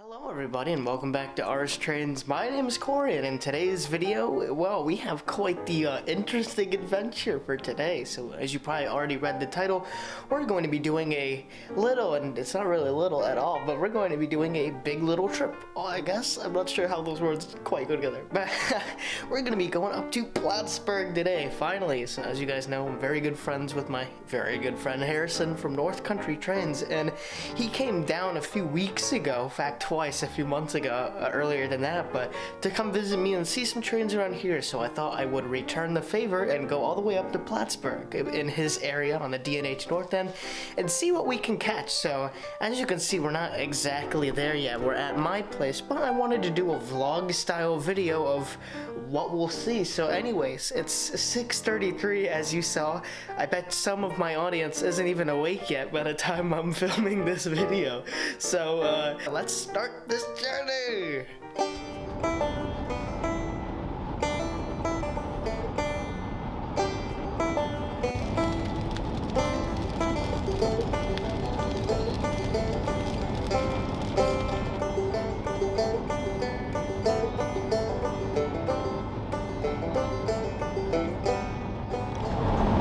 Hello everybody and welcome back to Ours Trains. My name is Corey and in today's video, well, we have quite the interesting adventure for today. So as you probably already read the title, we're going to be doing a little, and it's not really little at all, but we're going to be doing a big little trip. Oh, I guess, I'm not sure how those words quite go together, but we're going to be going up to Plattsburgh today, finally. So as you guys know, I'm very good friends with my very good friend Harrison from North Country Trains, and he came down a few weeks ago, in fact twice a few months ago, earlier than that, but to come visit me and see some trains around here. So I thought I would return the favor and go all the way up to Plattsburgh in his area on the D&H North End and see what we can catch. So as you can see, we're not exactly there yet. We're at my place, but I wanted to do a vlog style video of what we'll see. So anyways, it's 6:33 as you saw. I bet some of my audience isn't even awake yet by the time I'm filming this video. So let's start this journey.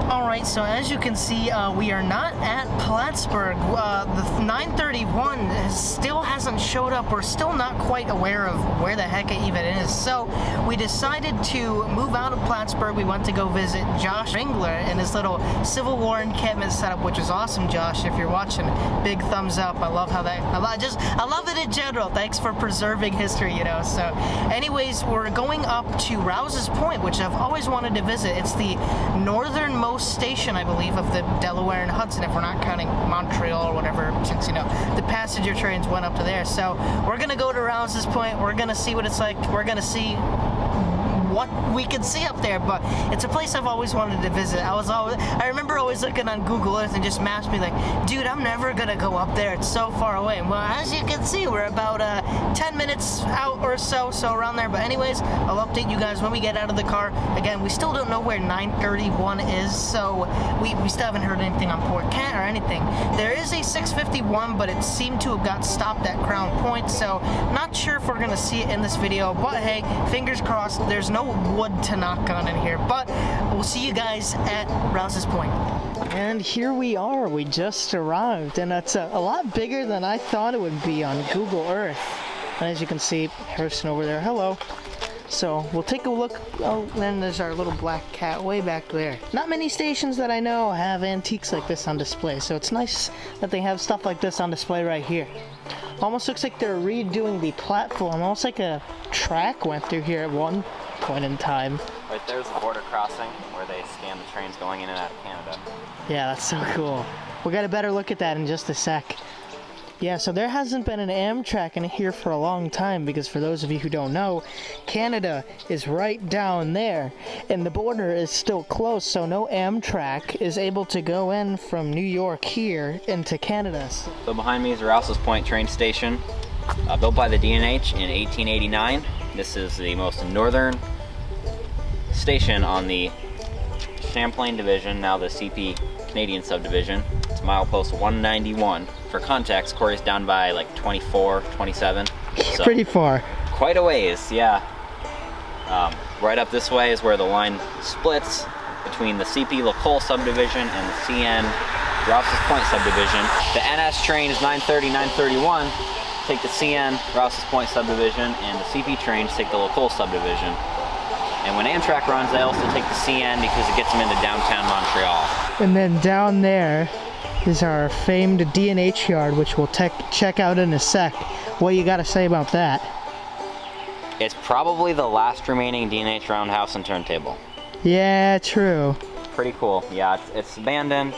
Alright, so as you can see, we are not at Plattsburgh. The 931 still hasn't showed up. We're still not quite aware of where the heck it even is. So we decided to move out of Plattsburgh. We went to go visit Josh Wingler in his little Civil War encampment setup, which is awesome, Josh. If you're watching, big thumbs up. I love how that, I love it in general. Thanks for preserving history, you know. So anyways, we're going up to Rouse's Point, which I've always wanted to visit. It's the northernmost station, I believe, of the Delaware and Hudson, if we're not counting Montreal or whatever, since, you know, the passenger trains went up to there. So we're gonna go to Rouse's Point. We're gonna see what it's like. We're gonna see what we can see up there, but it's a place I've always wanted to visit. I remember always looking on Google Earth and just maps me like, dude, I'm never gonna go up there, it's so far away. Well, as you can see, we're about 10 minutes out or so around there. But anyways, I'll update you guys when we get out of the car. Again, we still don't know where 931 is, so we still haven't heard anything on Port Kent or anything. There is a 651, but it seemed to have got stopped at Crown Point, so not sure if we're gonna see it in this video, but hey, fingers crossed. There's no wood to knock on in here, but we'll see you guys at Rouse's Point. And here we are. We just arrived, and it's a lot bigger than I thought it would be on Google Earth. And as you can see, Harrison over there, hello. So we'll take a look. Oh, then there's our little black cat way back there. Not many stations that I know have antiques like this on display, so it's nice that they have stuff like this on display right here. Almost looks like they're redoing the platform, almost like a track went through here at one point in time. Right there's the border crossing where they scan the trains going in and out of Canada. Yeah, that's so cool. We'll get a better look at that in just a sec. Yeah, so there hasn't been an Amtrak in here for a long time because, for those of you who don't know, Canada is right down there and the border is still closed, so no Amtrak is able to go in from New York here into Canada. So behind me is the Rouse's Point train station, built by the D&H in 1889. This is the most northern station on the Champlain Division, now the CP Canadian subdivision. It's milepost 191. For context, Corey's down by like 24, 27. So pretty far. Quite a ways, yeah. Right up this way is where the line splits between the CP LaCole subdivision and the CN Rouse's Point subdivision. The NS trains 930, 931 take the CN Rouse's Point subdivision, and the CP trains take the LaCole subdivision. And when Amtrak runs, they also take the CN because it gets them into downtown Montreal. And then down there is our famed D&H yard, which we'll check out in a sec. What you got to say about that? It's probably the last remaining D&H roundhouse and turntable. Yeah, true. Pretty cool. Yeah, it's abandoned,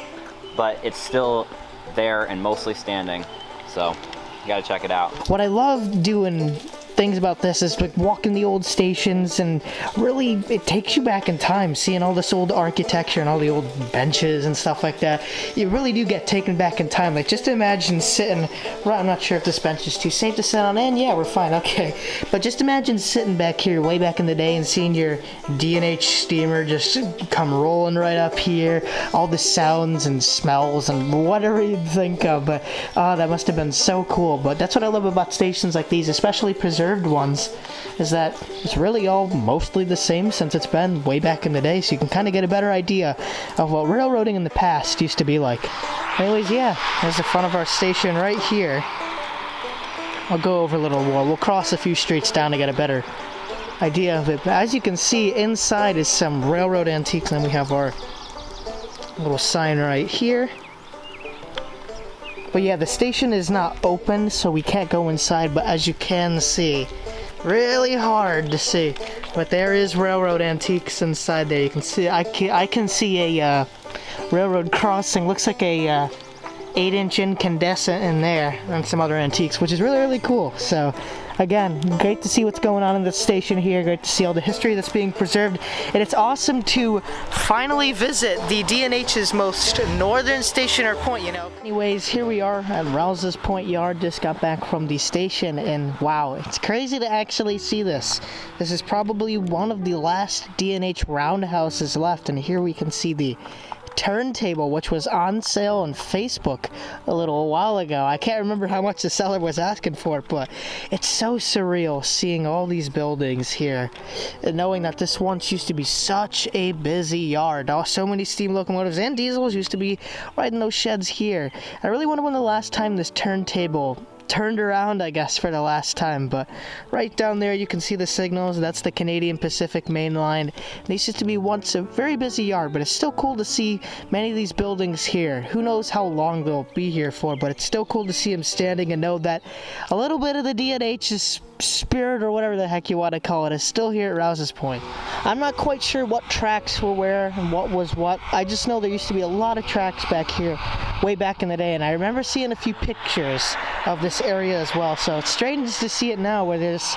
but it's still there and mostly standing. So you got to check it out. What I love doing things about this is like walking the old stations, and really it takes you back in time, seeing all this old architecture and all the old benches and stuff like that. You really do get taken back in time. Like, just imagine sitting, right, I'm not sure if this bench is too safe to sit on, and yeah, we're fine, okay. But just imagine sitting back here way back in the day and seeing your D&H steamer just come rolling right up here, all the sounds and smells and whatever you think of. But that must have been so cool. But that's what I love about stations like these, especially preserved ones, is that it's really all mostly the same since it's been way back in the day, so you can kind of get a better idea of what railroading in the past used to be like. Anyways, yeah, there's the front of our station right here. I'll go over a little more. We'll cross a few streets down to get a better idea of it. But as you can see, inside is some railroad antiques, and then we have our little sign right here. But yeah, the station is not open, so we can't go inside, but as you can see, really hard to see, but there is railroad antiques inside there. You can see, I can see a railroad crossing. Looks like a 8-inch incandescent in there, and some other antiques, which is really, really cool. So again, great to see what's going on in this station here. Great to see all the history that's being preserved. And it's awesome to finally visit the D&H's most northern station or point, you know. Anyways, here we are at Rouse's Point Yard. Just got back from the station, and wow, it's crazy to actually see this. This is probably one of the last D&H roundhouses left, and here we can see the turntable, which was on sale on Facebook a little while ago. I can't remember how much the seller was asking for it, but it's so surreal seeing all these buildings here and knowing that this once used to be such a busy yard. So many steam locomotives and diesels used to be right in those sheds here. I really wonder when the last time this turntable turned around, I guess, for the last time. But right down there you can see the signals. That's the Canadian Pacific Main Line. This used to be once a very busy yard, but it's still cool to see many of these buildings here. Who knows how long they'll be here for, but it's still cool to see them standing and know that a little bit of the D&H's spirit, or whatever the heck you want to call it, is still here at Rouse's Point. I'm not quite sure what tracks were where and what was what. I just know there used to be a lot of tracks back here way back in the day, and I remember seeing a few pictures of this area as well. So it's strange to see it now where there's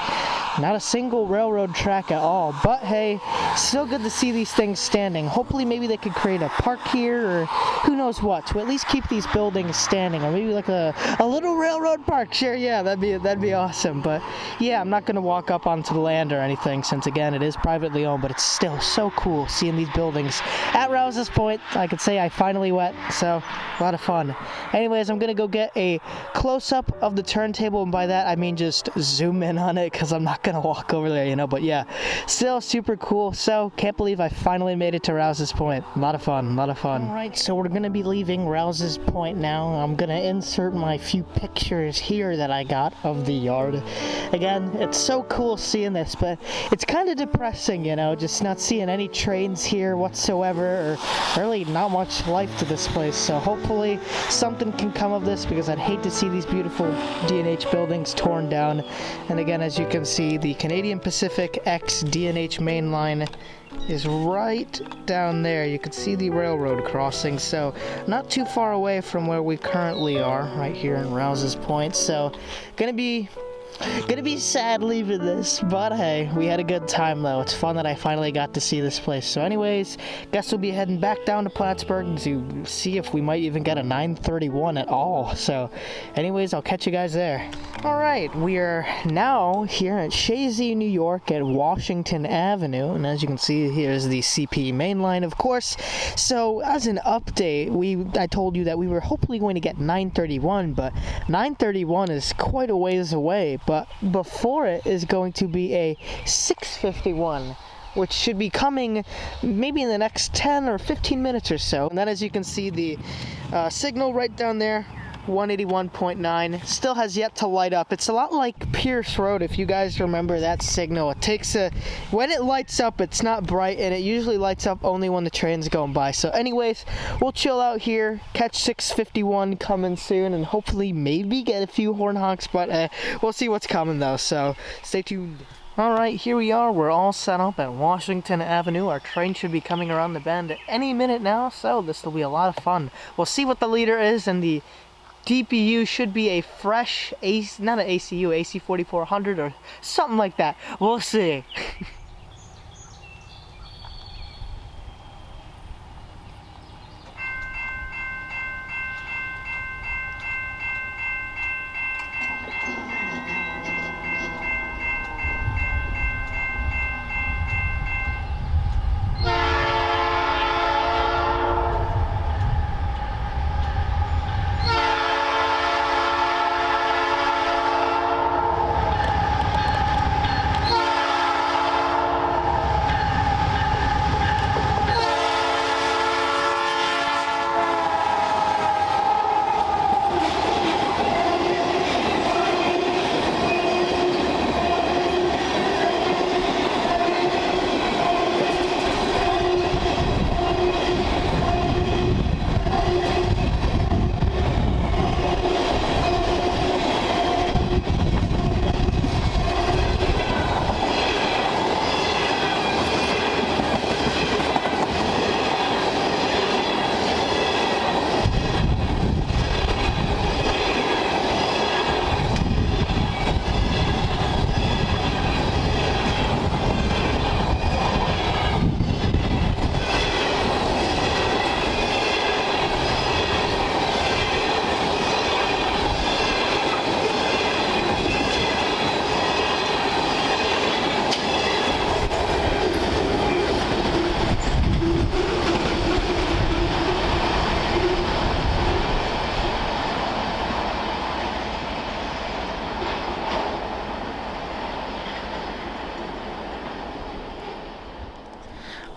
not a single railroad track at all. But hey, still good to see these things standing. Hopefully maybe they could create a park here, or who knows what, to at least keep these buildings standing, or maybe like a little railroad park. Sure, yeah, that'd be awesome. But yeah, I'm not going to walk up onto the land or anything, since again it is privately owned, but it's still so cool seeing these buildings at Rouse's Point. I could say I finally went, so a lot of fun. Anyways, I'm going to go get a close-up of the turntable, and by that I mean just zoom in on it, because I'm not going to walk over there, you know. But yeah, still super cool. So can't believe I finally made it to Rouse's Point. A lot of fun, a lot of fun. Alright, so we're going to be leaving Rouse's Point now. I'm going to insert my few pictures here that I got of the yard. Again, it's so cool seeing this, but it's kind of depressing, you know, just not seeing any trains here whatsoever, or really not much life to this place. So hopefully something can come of this, because I'd hate to see these beautiful D&H buildings torn down. And again, as you can see, the Canadian Pacific X D&H main line is right down there. You can see the railroad crossing, so not too far away from where we currently are, right here in Rouse's Point. So gonna be sad leaving this, but hey, we had a good time though. It's fun that I finally got to see this place. So anyways, guess we'll be heading back down to Plattsburgh to see if we might even get a 931 at all. So anyways, I'll catch you guys there. Alright, we are now here at Shazy, New York at Washington Avenue, and as you can see, here's the CP main line, of course. So as an update, I told you that we were hopefully going to get 931, but 931 is quite a ways away. But before it is going to be a 651, which should be coming maybe in the next 10 or 15 minutes or so. And then as you can see, the signal right down there, 181.9, still has yet to light up. It's a lot like Pierce Road, if you guys remember that signal. It takes when it lights up, it's not bright, and it usually lights up only when the train's going by. So anyways, we'll chill out here, catch 651 coming soon, and hopefully maybe get a few horn honks, but we'll see what's coming though, so stay tuned. Alright, here we are. We're all set up at Washington Avenue. Our train should be coming around the bend any minute now, so this will be a lot of fun. We'll see what the leader is in the DPU should be a fresh AC, not an ACU, AC4400 or something like that. We'll see.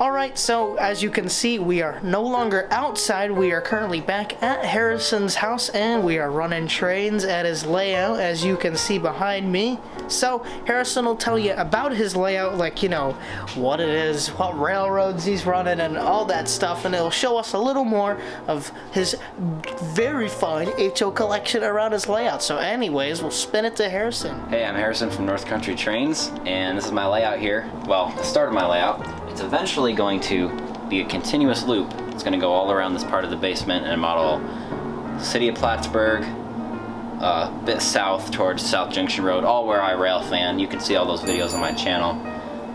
Alright, so as you can see, we are no longer outside. We are currently back at Harrison's house, and we are running trains at his layout, as you can see behind me. So, Harrison will tell you about his layout, like, you know, what it is, what railroads he's running, and all that stuff, and it'll show us a little more of his very fine HO collection around his layout. So anyways, we'll spin it to Harrison. Hey, I'm Harrison from North Country Trains, and this is my layout here. Well, the start of my layout. It's eventually going to be a continuous loop. It's going to go all around this part of the basement and model the city of Plattsburgh, a bit south towards South Junction Road, all where I rail fan. You can see all those videos on my channel.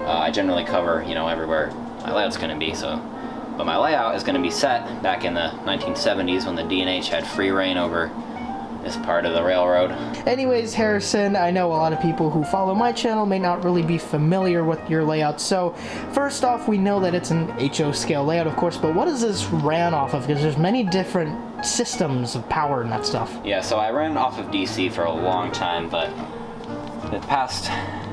I generally cover, you know, everywhere my layout's going to be. But my layout is going to be set back in the 1970s when the D&H had free reign over this part of the railroad. Anyways, Harrison, I know a lot of people who follow my channel may not really be familiar with your layout. So first off, we know that it's an HO scale layout, of course, but what is this ran off of? Because there's many different systems of power and that stuff. Yeah, so I ran off of DC for a long time, but the past,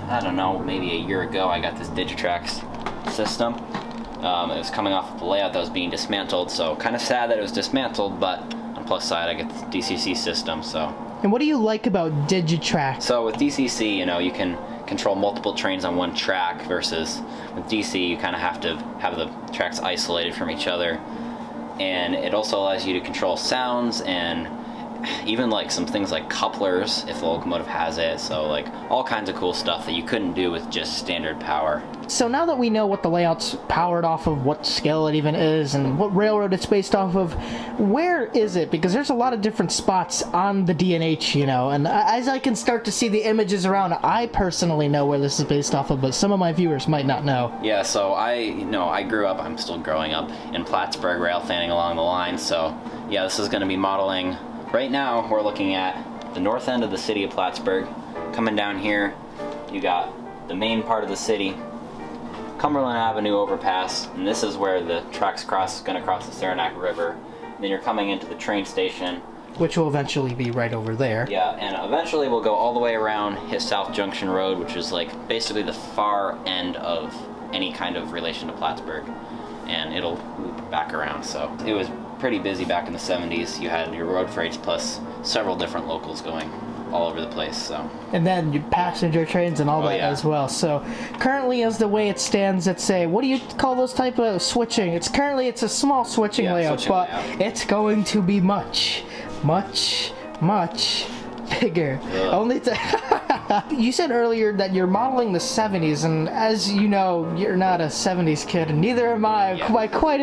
I don't know, maybe a year ago, I got this Digitrax system. It was coming off of the layout that was being dismantled, so kind of sad that it was dismantled, but on the plus side, I get the DCC system, so. And what do you like about Digitrax? So with DCC, you know, you can control multiple trains on one track, versus with DC, you kind of have to have the tracks isolated from each other. And it also allows you to control sounds and even like some things like couplers if the locomotive has it, so like all kinds of cool stuff that you couldn't do with just standard power. So now that we know what the layout's powered off of, what scale it even is, and what railroad it's based off of, where is it? Because there's a lot of different spots on the D&H, you know, and as I can start to see the images around, I personally know where this is based off of, but some of my viewers might not know. Yeah, so I grew up, I'm still growing up in Plattsburgh, rail fanning along the line, so yeah, this is going to be modeling. Right now, we're looking at the north end of the city of Plattsburgh. Coming down here, you got the main part of the city, Cumberland Avenue overpass, and this is where the tracks going to cross the Saranac River. Then you're coming into the train station, which will eventually be right over there. Yeah, and eventually we'll go all the way around, hit South Junction Road, which is like basically the far end of any kind of relation to Plattsburgh, and it'll loop back around. So it was pretty busy back in the 70s. You had your road freights plus several different locals going all over the place. So, and then your passenger trains and all that as well. So currently, as the way it stands, it's a, what do you call those type of switching? It's a small switching layout, but it's going to be much bigger. Only you said earlier that you're modeling the 70s, and as you know, you're not a 70s kid, and neither am I.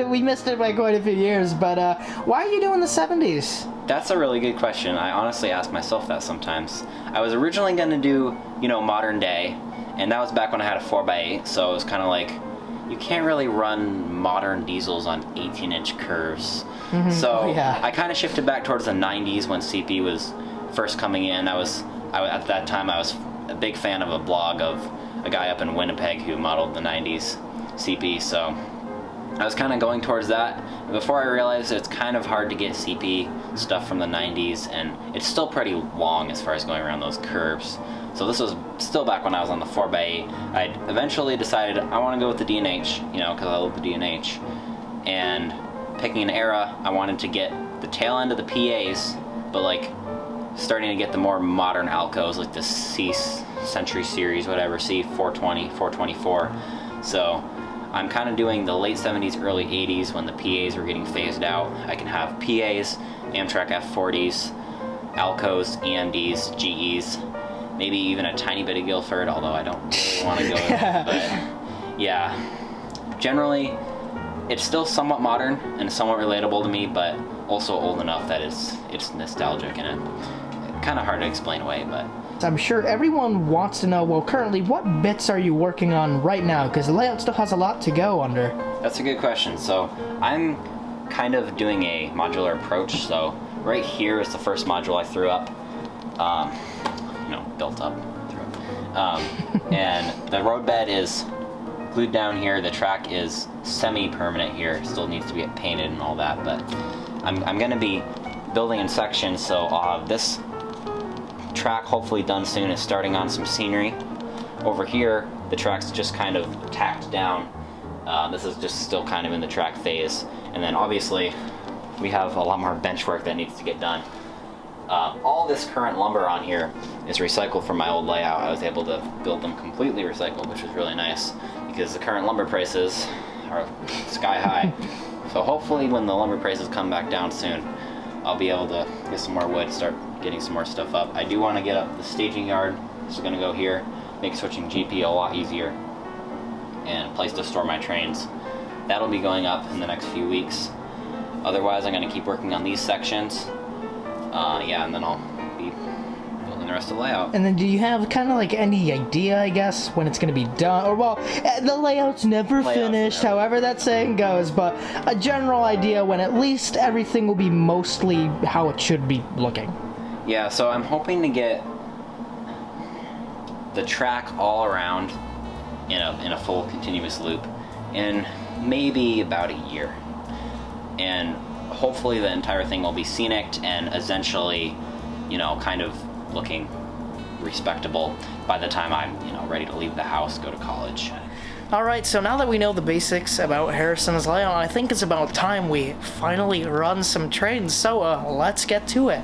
We missed it by quite a few years, but why are you doing the 70s? That's a really good question. I honestly ask myself that sometimes. I was originally going to do, you know, modern day, and that was back when I had a 4x8, so it was kind of like, you can't really run modern diesels on 18-inch curves. So yeah. I kind of shifted back towards the 90s when CP was first coming in. At that time I was a big fan of a blog of a guy up in Winnipeg who modeled the 90s CP, so I was kind of going towards that before I realized it's kind of hard to get CP stuff from the 90s, and it's still pretty long as far as going around those curves. So this was still back when I was on the 4x8. I eventually decided I want to go with the D&H, you know, because I love the D&H. And picking an era, I wanted to get the tail end of the PAs, but like starting to get the more modern Alcos, like the C Century Series, whatever, C420, 424. So I'm kind of doing the late 70s, early 80s when the PAs were getting phased out. I can have PAs, Amtrak F40s, Alcos, EMDs, GEs, maybe even a tiny bit of Guilford, although I don't really want to go there. But yeah, generally it's still somewhat modern and somewhat relatable to me, but also old enough that it's nostalgic and kind of hard to explain away. But I'm sure everyone wants to know, well, currently, what bits are you working on right now? Because the layout still has a lot to go under. That's a good question. So I'm kind of doing a modular approach. So right here is the first module I threw up, built up, and the roadbed is glued down here. The track is semi-permanent here. Still needs to get painted and all that, but I'm going to be building in sections, so I'll have this track hopefully done soon. It's starting on some scenery. Over here, the track's just kind of tacked down. This is just still kind of in the track phase. And then obviously, we have a lot more bench work that needs to get done. All this current lumber on here is recycled from my old layout. I was able to build them completely recycled, which was really nice because the current lumber prices are sky high. So hopefully when the lumber prices come back down soon, I'll be able to get some more wood, start getting some more stuff up. I do want to get up the staging yard. This is going to go here, make switching GP a lot easier, and a place to store my trains. That'll be going up in the next few weeks. Otherwise, I'm going to keep working on these sections. And then I'll be building the rest of the layout. And then do you have kind of like any idea, I guess, when it's going to be done? Or, well, the layout's never finished, however that saying goes, but a general idea when at least everything will be mostly how it should be looking. Yeah, so I'm hoping to get the track all around in a full continuous loop in maybe about a year. And hopefully the entire thing will be scenic and essentially, kind of looking respectable by the time I'm, ready to leave the house, go to college. Alright, so now that we know the basics about Harrison's layout, I think it's about time we finally run some trains, so let's get to it.